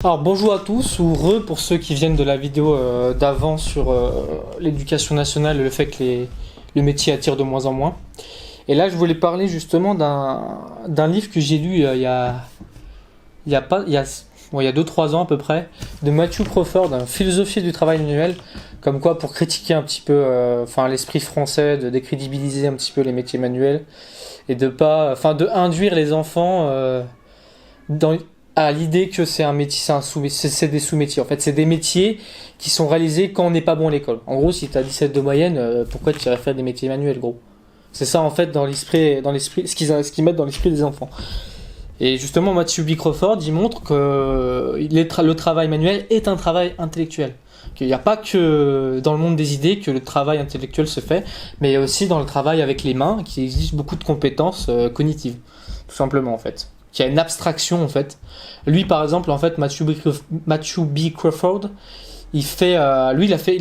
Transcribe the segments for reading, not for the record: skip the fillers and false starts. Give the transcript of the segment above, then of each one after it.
Alors bonjour à tous, ou pour ceux qui viennent de la vidéo d'avant sur l'éducation nationale et le fait que le métier attire de moins en moins. Et là je voulais parler justement d'un livre que j'ai lu il y a 2-3 ans à peu près, de Matthew Crawford, Philosophie du travail manuel, comme quoi pour critiquer un petit peu l'esprit français, de décrédibiliser un petit peu les métiers manuels, et de induire les enfants à l'idée que c'est un métier, c'est des sous-métiers. En fait, c'est des métiers qui sont réalisés quand on n'est pas bon à l'école. En gros, si tu as 17 de moyenne, pourquoi tu irais faire des métiers manuels, gros? C'est ça, en fait, dans l'esprit, ce qu'ils mettent dans l'esprit des enfants. Et justement, Matthew B. Crawford, il montre que le travail manuel est un travail intellectuel. Qu'il n'y a pas que dans le monde des idées que le travail intellectuel se fait, mais il y a aussi dans le travail avec les mains, qui exige beaucoup de compétences cognitives, tout simplement, en fait. Qui a une abstraction, en fait. Lui, par exemple, en fait, Matthew B. Crawford, il a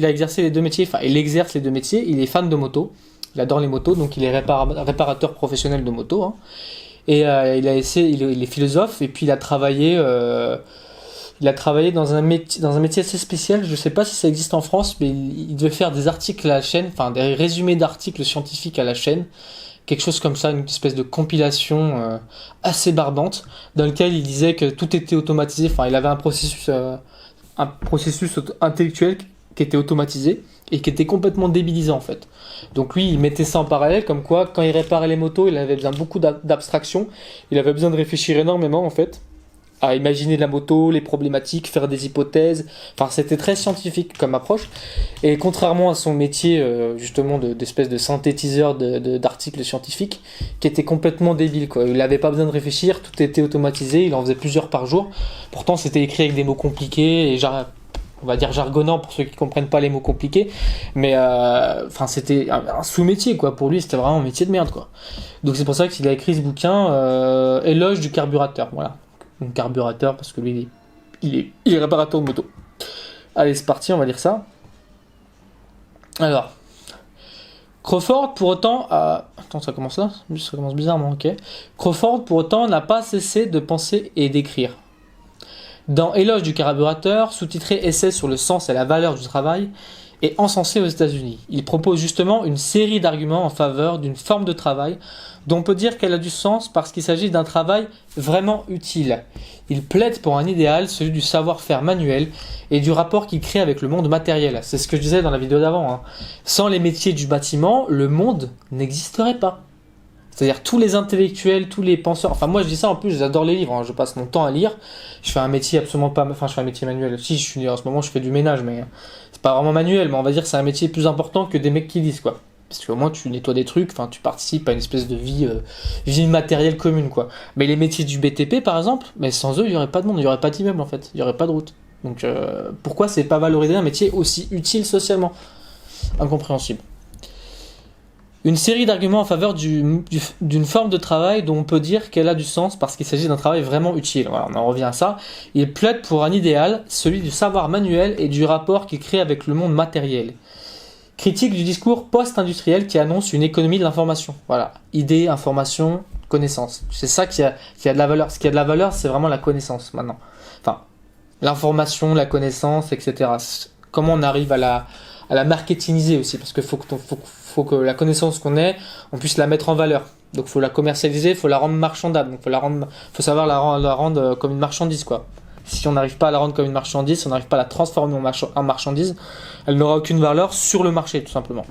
exercé les deux métiers, il exerce les deux métiers, il est fan de moto, il adore les motos, donc il est réparateur professionnel de moto, hein. Et il est philosophe, et puis il a travaillé dans un métier assez spécial. Je sais pas si ça existe en France, mais il devait faire des articles à la chaîne, des résumés d'articles scientifiques à la chaîne, quelque chose comme ça, une espèce de compilation assez barbante, dans lequel il disait que tout était automatisé. Il avait un processus intellectuel qui était automatisé et qui était complètement débilisant, en fait. Donc lui, il mettait ça en parallèle, comme quoi, quand il réparait les motos, il avait besoin de beaucoup d'abstraction, il avait besoin de réfléchir énormément, en fait, à imaginer la moto, les problématiques, faire des hypothèses. C'était très scientifique comme approche. Et contrairement à son métier, justement, d'espèce de synthétiseur d'articles scientifiques, qui était complètement débile, quoi. Il n'avait pas besoin de réfléchir, tout était automatisé, il en faisait plusieurs par jour. Pourtant, c'était écrit avec des mots compliqués, et on va dire jargonnant pour ceux qui comprennent pas les mots compliqués, mais c'était un sous-métier, quoi. Pour lui, c'était vraiment un métier de merde, quoi. Donc c'est pour ça qu'il a écrit ce bouquin, Éloge du carburateur, voilà. Donc carburateur, parce que lui, il est réparateur de moto. Allez, c'est parti, on va lire ça. Alors, Crawford, pour autant... Attends, ça commence là? Ça commence bizarrement, ok. Crawford, pour autant, n'a pas cessé de penser et d'écrire. Dans Éloge du carburateur, sous-titré Essai sur le sens et la valeur du travail, et encensé aux États-Unis, il propose justement une série d'arguments en faveur d'une forme de travail dont on peut dire qu'elle a du sens parce qu'il s'agit d'un travail vraiment utile. Il plaide pour un idéal, celui du savoir-faire manuel et du rapport qu'il crée avec le monde matériel. C'est ce que je disais dans la vidéo d'avant, hein. Sans les métiers du bâtiment, le monde n'existerait pas. C'est-à-dire tous les intellectuels, tous les penseurs. Moi je dis ça en plus, j'adore les livres, hein. Je passe mon temps à lire. Je fais un métier absolument pas. Je fais un métier manuel. Si, en ce moment je fais du ménage, mais c'est pas vraiment manuel, mais on va dire que c'est un métier plus important que des mecs qui lisent, quoi. Parce qu'au moins tu nettoies des trucs, tu participes à une espèce de vie matérielle commune, quoi. Mais les métiers du BTP par exemple, mais sans eux il y aurait pas de monde, il y aurait pas d'immeuble en fait, il y aurait pas de route. Donc pourquoi c'est pas valoriser un métier aussi utile socialement? Incompréhensible. Une série d'arguments en faveur d'une forme de travail dont on peut dire qu'elle a du sens parce qu'il s'agit d'un travail vraiment utile. Voilà, on en revient à ça. Il plaide pour un idéal, celui du savoir manuel et du rapport qu'il crée avec le monde matériel. Critique du discours post-industriel qui annonce une économie de l'information. Voilà, idée, information, connaissance. C'est ça qui a de la valeur. Ce qui a de la valeur, c'est vraiment la connaissance maintenant. L'information, la connaissance, etc. Comment on arrive à la marketingiser aussi, parce qu'il faut que la connaissance qu'on ait, on puisse la mettre en valeur. Donc faut la commercialiser, faut la rendre marchandable. Donc faut savoir la rendre comme une marchandise, quoi. Si on n'arrive pas à la rendre comme une marchandise, si on n'arrive pas à la transformer en marchandise, elle n'aura aucune valeur sur le marché, tout simplement.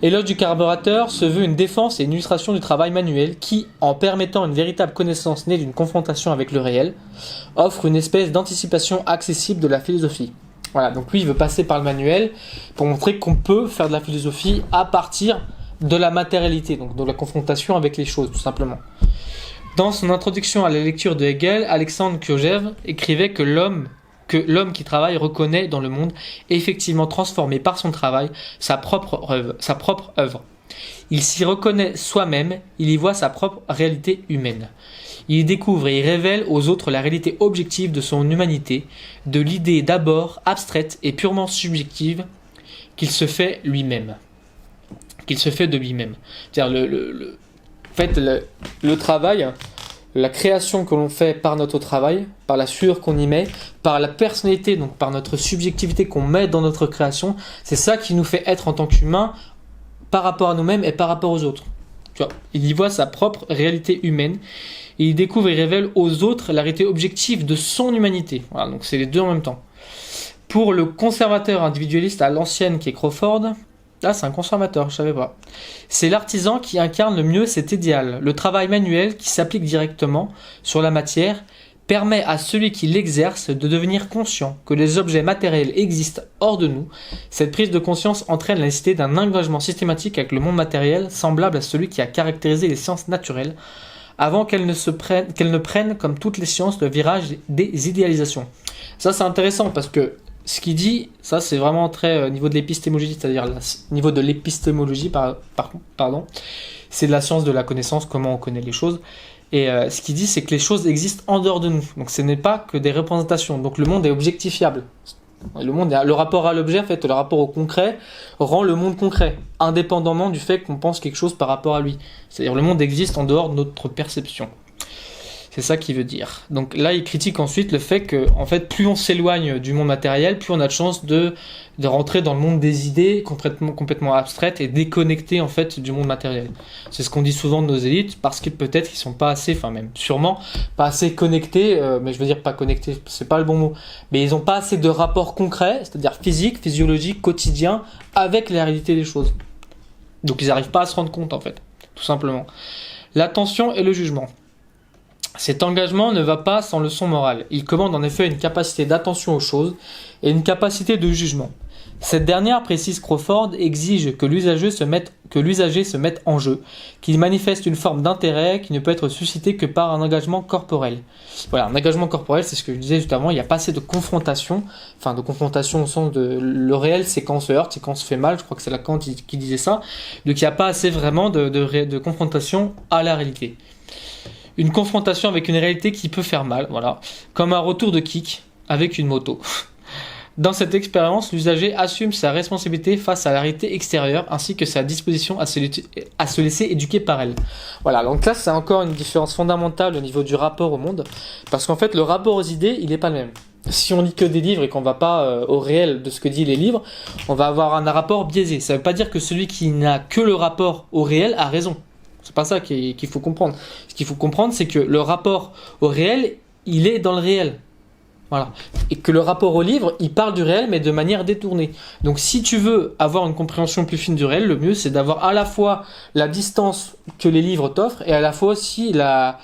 Éloge du carburateur se veut une défense et une illustration du travail manuel qui, en permettant une véritable connaissance née d'une confrontation avec le réel, offre une espèce d'anticipation accessible de la philosophie. Voilà, donc lui il veut passer par le manuel pour montrer qu'on peut faire de la philosophie à partir de la matérialité, donc de la confrontation avec les choses, tout simplement. Dans son introduction à la lecture de Hegel, Alexandre Kojève écrivait que l'homme qui travaille reconnaît dans le monde effectivement transformé par son travail sa propre œuvre. Il s'y reconnaît soi-même, il y voit sa propre réalité humaine. Il y découvre et y révèle aux autres la réalité objective de son humanité, de l'idée d'abord abstraite et purement subjective qu'il se fait lui-même. Qu'il se fait de lui-même. C'est-à-dire le travail, la création que l'on fait par notre travail, par la sueur qu'on y met, par la personnalité, donc par notre subjectivité qu'on met dans notre création, c'est ça qui nous fait être en tant qu'humain par rapport à nous-mêmes et par rapport aux autres. Tu vois, il y voit sa propre réalité humaine et il découvre et révèle aux autres la réalité objective de son humanité. Voilà, donc c'est les deux en même temps. Pour le conservateur individualiste à l'ancienne qui est Crawford, là c'est un conservateur, je savais pas. C'est l'artisan qui incarne le mieux cet idéal. Le travail manuel qui s'applique directement sur la matière permet à celui qui l'exerce de devenir conscient que les objets matériels existent hors de nous. Cette prise de conscience entraîne la nécessité d'un engagement systématique avec le monde matériel semblable à celui qui a caractérisé les sciences naturelles avant qu'elles ne prennent, comme toutes les sciences, le virage des idéalisations. Ça c'est intéressant parce que ce qu'il dit, ça c'est vraiment très niveau de l'épistémologie, c'est-à-dire niveau de l'épistémologie, pardon, c'est de la science de la connaissance, comment on connaît les choses. Et ce qu'il dit, c'est que les choses existent en dehors de nous. Donc ce n'est pas que des représentations. Donc le monde est objectifiable. Le rapport à l'objet, en fait, le rapport au concret, rend le monde concret, indépendamment du fait qu'on pense quelque chose par rapport à lui. C'est-à-dire le monde existe en dehors de notre perception. C'est ça qu'il veut dire. Donc là, il critique ensuite le fait que, en fait, plus on s'éloigne du monde matériel, plus on a de chance de rentrer dans le monde des idées complètement abstraites et déconnectées, en fait, du monde matériel. C'est ce qu'on dit souvent de nos élites, parce que peut-être qu'ils sont pas assez, enfin même sûrement, pas assez connectés, mais je veux dire pas connectés, c'est pas le bon mot, mais ils ont pas assez de rapports concrets, c'est-à-dire physiques, physiologiques, quotidiens, avec la réalité des choses. Donc ils n'arrivent pas à se rendre compte, en fait, tout simplement. L'attention et le jugement. Cet engagement ne va pas sans leçon morale. Il commande en effet une capacité d'attention aux choses et une capacité de jugement. Cette dernière, précise Crawford, exige que l'usager se mette en jeu, qu'il manifeste une forme d'intérêt qui ne peut être suscité que par un engagement corporel. Voilà, un engagement corporel, c'est ce que je disais juste avant, il n'y a pas assez de confrontation, enfin de confrontation au sens de le réel, c'est quand on se heurte, c'est quand on se fait mal, je crois que c'est Lacan qui disait ça, donc il n'y a pas assez vraiment de confrontation à la réalité. Une confrontation avec une réalité qui peut faire mal, voilà, comme un retour de kick avec une moto. Dans cette expérience, l'usager assume sa responsabilité face à la réalité extérieure ainsi que sa disposition à se laisser éduquer par elle. Voilà, donc là c'est encore une différence fondamentale au niveau du rapport au monde, parce qu'en fait le rapport aux idées, il n'est pas le même. Si on lit que des livres et qu'on va pas au réel de ce que disent les livres, on va avoir un rapport biaisé. Ça veut pas dire que celui qui n'a que le rapport au réel a raison. C'est pas ça qu'il faut comprendre. Ce qu'il faut comprendre, c'est que le rapport au réel, il est dans le réel. Voilà. Et que le rapport au livre, il parle du réel, mais de manière détournée. Donc si tu veux avoir une compréhension plus fine du réel, le mieux, c'est d'avoir à la fois la distance que les livres t'offrent, et à la fois aussi la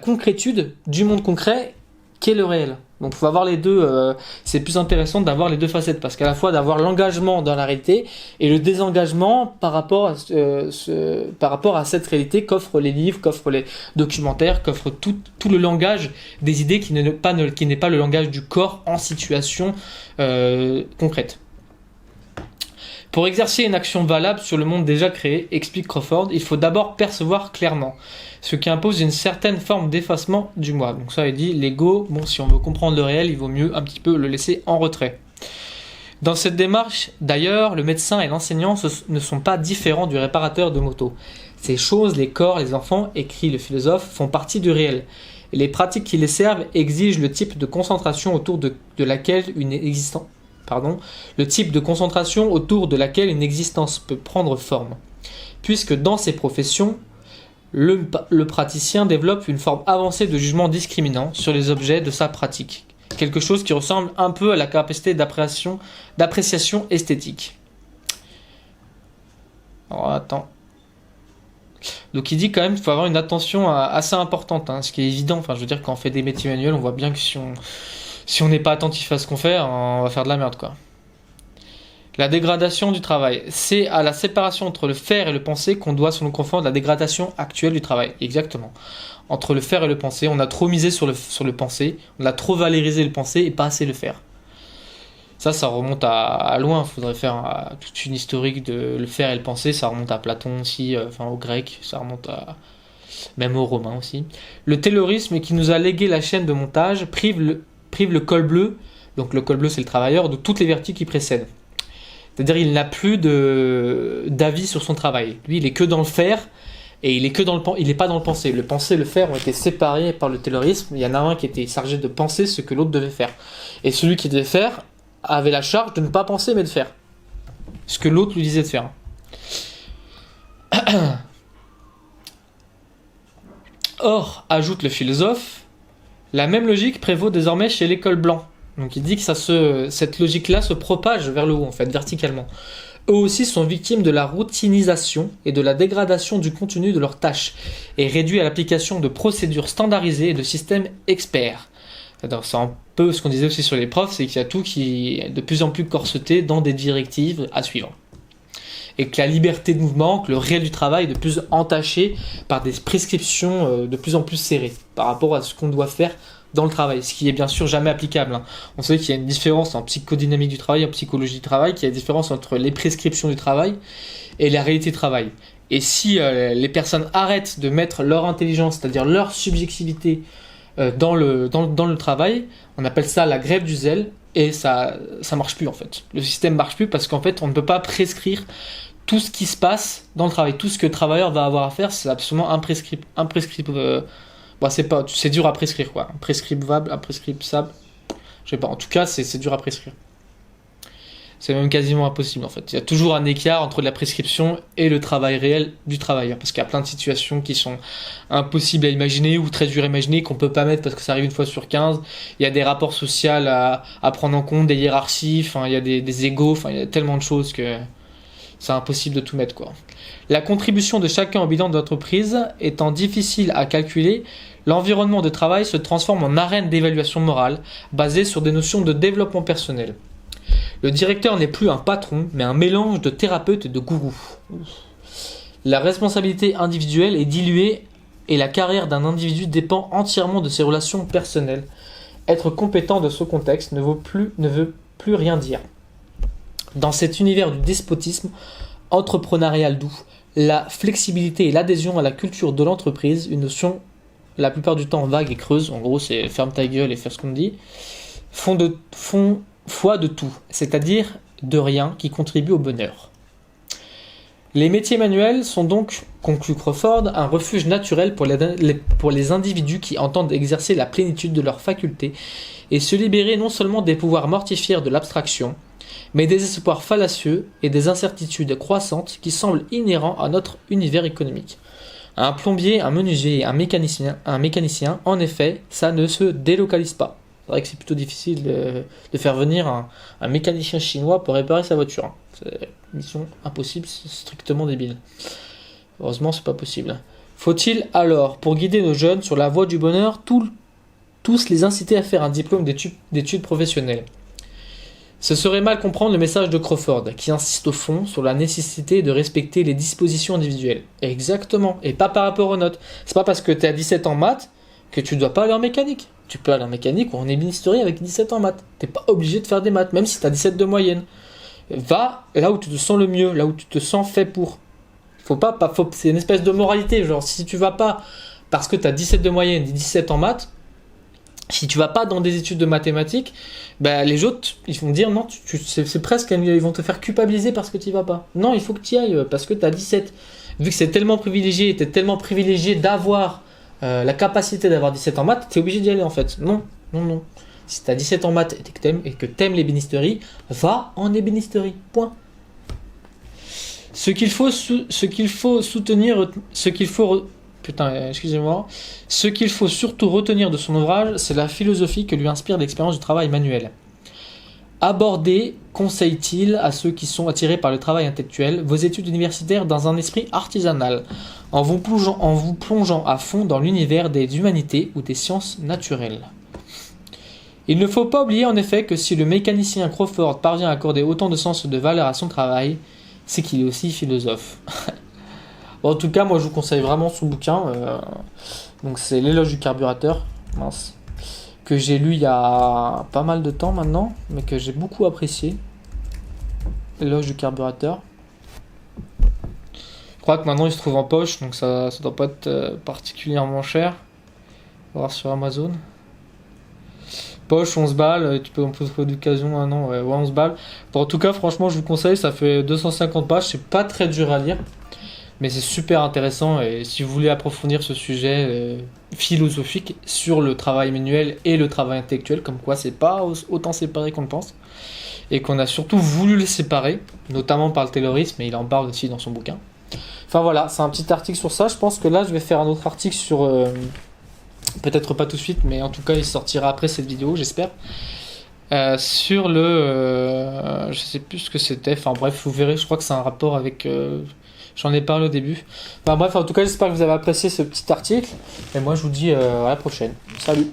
concrétude du monde concret qu'est le réel. Donc il faut avoir les deux, c'est plus intéressant d'avoir les deux facettes, parce qu'à la fois d'avoir l'engagement dans la réalité et le désengagement par rapport à cette réalité qu'offrent les livres, qu'offrent les documentaires, qu'offre tout le langage des idées qui n'est pas le langage du corps en situation concrète. Pour exercer une action valable sur le monde déjà créé, explique Crawford, il faut d'abord percevoir clairement, ce qui impose une certaine forme d'effacement du moi. Donc ça, il dit, l'ego, bon, si on veut comprendre le réel, il vaut mieux un petit peu le laisser en retrait. Dans cette démarche, d'ailleurs, le médecin et l'enseignant ne sont pas différents du réparateur de moto. Ces choses, les corps, les enfants, écrit le philosophe, font partie du réel. Et les pratiques qui les servent exigent le type de concentration autour de laquelle une existence peut prendre forme. Puisque dans ces professions, le praticien développe une forme avancée de jugement discriminant sur les objets de sa pratique. Quelque chose qui ressemble un peu à la capacité d'appréciation esthétique. Alors, attends. Donc il dit quand même qu'il faut avoir une attention assez importante, hein, ce qui est évident. Enfin, je veux dire, quand on fait des métiers manuels, on voit bien que si on n'est pas attentif à ce qu'on fait, on va faire de la merde, quoi. La dégradation du travail. C'est à la séparation entre le faire et le penser qu'on doit, selon Crawford, la dégradation actuelle du travail. Exactement. Entre le faire et le penser, on a trop misé sur le penser, on a trop valorisé le penser et pas assez le faire. Ça remonte à loin. Il faudrait faire toute une historique de le faire et le penser. Ça remonte à Platon aussi, au grec. Ça remonte même aux Romains aussi. Le taylorisme qui nous a légué la chaîne de montage prive le col bleu. Donc le col bleu, c'est le travailleur, de toutes les vertus qui précèdent. C'est-à-dire il n'a plus d'avis sur son travail. Lui, il est que dans le faire, Et il est pas dans le penser. Le penser et le faire ont été séparés par le taylorisme. Il y en a un qui était chargé de penser ce que l'autre devait faire. Et celui qui devait faire avait la charge de ne pas penser mais de faire ce que l'autre lui disait de faire. Or, ajoute le philosophe, la même logique prévaut désormais chez l'école blanc. Donc il dit que cette logique-là se propage vers le haut, en fait, verticalement. Eux aussi sont victimes de la routinisation et de la dégradation du contenu de leurs tâches, et réduits à l'application de procédures standardisées et de systèmes experts. C'est un peu ce qu'on disait aussi sur les profs, c'est qu'il y a tout qui est de plus en plus corseté dans des directives à suivre. Et que la liberté de mouvement, que le réel du travail est de plus entaché par des prescriptions de plus en plus serrées par rapport à ce qu'on doit faire dans le travail, ce qui est bien sûr jamais applicable. Hein. On sait qu'il y a une différence en psychodynamique du travail, en psychologie du travail, qu'il y a une différence entre les prescriptions du travail et la réalité du travail. Et si les personnes arrêtent de mettre leur intelligence, c'est-à-dire leur subjectivité dans le travail, on appelle ça la grève du zèle, et ça marche plus en fait. Le système marche plus parce qu'en fait on ne peut pas prescrire tout ce qui se passe dans le travail. Tout ce que le travailleur va avoir à faire, c'est absolument imprescriptible. C'est dur à prescrire quoi. Imprescriptible, je sais pas. En tout cas, c'est dur à prescrire. C'est même quasiment impossible en fait. Il y a toujours un écart entre la prescription et le travail réel du travailleur. Parce qu'il y a plein de situations qui sont impossibles à imaginer ou très dures à imaginer, qu'on peut pas mettre parce que ça arrive une fois sur 15. Il y a des rapports sociaux à prendre en compte, des hiérarchies, il y a des égos, il y a tellement de choses que c'est impossible de tout mettre quoi. La contribution de chacun au bilan de l'entreprise étant difficile à calculer, l'environnement de travail se transforme en arène d'évaluation morale basée sur des notions de développement personnel. Le directeur n'est plus un patron, mais un mélange de thérapeute et de gourou. La responsabilité individuelle est diluée et la carrière d'un individu dépend entièrement de ses relations personnelles. Être compétent de ce contexte ne veut plus rien dire. Dans cet univers du despotisme entrepreneurial doux, la flexibilité et l'adhésion à la culture de l'entreprise, une notion la plupart du temps vague et creuse, en gros c'est ferme ta gueule et faire ce qu'on te dit, font foi de tout, c'est-à-dire de rien qui contribue au bonheur. Les métiers manuels sont donc, conclut Crawford, un refuge naturel pour les individus qui entendent exercer la plénitude de leurs facultés et se libérer non seulement des pouvoirs mortifères de l'abstraction, mais des espoirs fallacieux et des incertitudes croissantes qui semblent inhérents à notre univers économique. Un plombier, un menuisier et un mécanicien, en effet, ça ne se délocalise pas. C'est vrai que c'est plutôt difficile de faire venir un mécanicien chinois pour réparer sa voiture. C'est une mission impossible, c'est strictement débile. Heureusement, c'est pas possible. Faut-il alors, pour guider nos jeunes sur la voie du bonheur, tous les inciter à faire un diplôme d'études professionnelles ? Ce serait mal comprendre le message de Crawford, qui insiste au fond sur la nécessité de respecter les dispositions individuelles. Exactement, et pas par rapport aux notes. C'est pas parce que tu es à 17 en maths que tu dois pas aller en mécanique. Tu peux aller en mécanique ou en ébénisterie avec 17 en maths. T'es pas obligé de faire des maths, même si tu as 17 de moyenne. Va là où tu te sens le mieux, là où tu te sens fait pour. C'est une espèce de moralité, genre si tu vas pas parce que tu as 17 de moyenne et 17 en maths, si tu vas pas dans des études de mathématiques, les autres, ils vont dire non, c'est presque, ils vont te faire culpabiliser parce que tu y vas pas. Non, il faut que tu y ailles parce que tu as 17. Vu que c'est tellement privilégié, tu es tellement privilégié d'avoir la capacité d'avoir 17 en maths, tu es obligé d'y aller en fait. Non. Si tu as 17 en maths et que tu aimes l'ébénisterie, va en ébénisterie. Point. Ce qu'il faut surtout retenir de son ouvrage, c'est la philosophie que lui inspire l'expérience du travail manuel. Abordez, conseille-t-il à ceux qui sont attirés par le travail intellectuel, vos études universitaires dans un esprit artisanal, en vous plongeant à fond dans l'univers des humanités ou des sciences naturelles. Il ne faut pas oublier en effet que si le mécanicien Crawford parvient à accorder autant de sens et de valeur à son travail, c'est qu'il est aussi philosophe. Bon, en tout cas, moi je vous conseille vraiment son bouquin. Donc c'est L'éloge du carburateur, que j'ai lu il y a pas mal de temps maintenant, mais que j'ai beaucoup apprécié. L'éloge du carburateur. Je crois que maintenant il se trouve en poche, donc ça doit pas être particulièrement cher. On va voir sur Amazon. Poche, 11 balles, on peut trouver d'occasion un an, ouais, 11 balles. Bon, en tout cas, franchement, je vous conseille, ça fait 250 pages, c'est pas très dur à lire. Mais c'est super intéressant et si vous voulez approfondir ce sujet philosophique sur le travail manuel et le travail intellectuel, comme quoi c'est pas autant séparé qu'on le pense, et qu'on a surtout voulu le séparer, notamment par le taylorisme, et il en parle aussi dans son bouquin. Enfin voilà, c'est un petit article sur ça. Je pense que là, je vais faire un autre article sur... peut-être pas tout de suite, mais en tout cas, il sortira après cette vidéo, j'espère. Sur le... je sais plus ce que c'était. Enfin bref, vous verrez, je crois que c'est un rapport avec... j'en ai parlé au début. Enfin bref, en tout cas, j'espère que vous avez apprécié ce petit article. Et moi, je vous dis à la prochaine. Salut!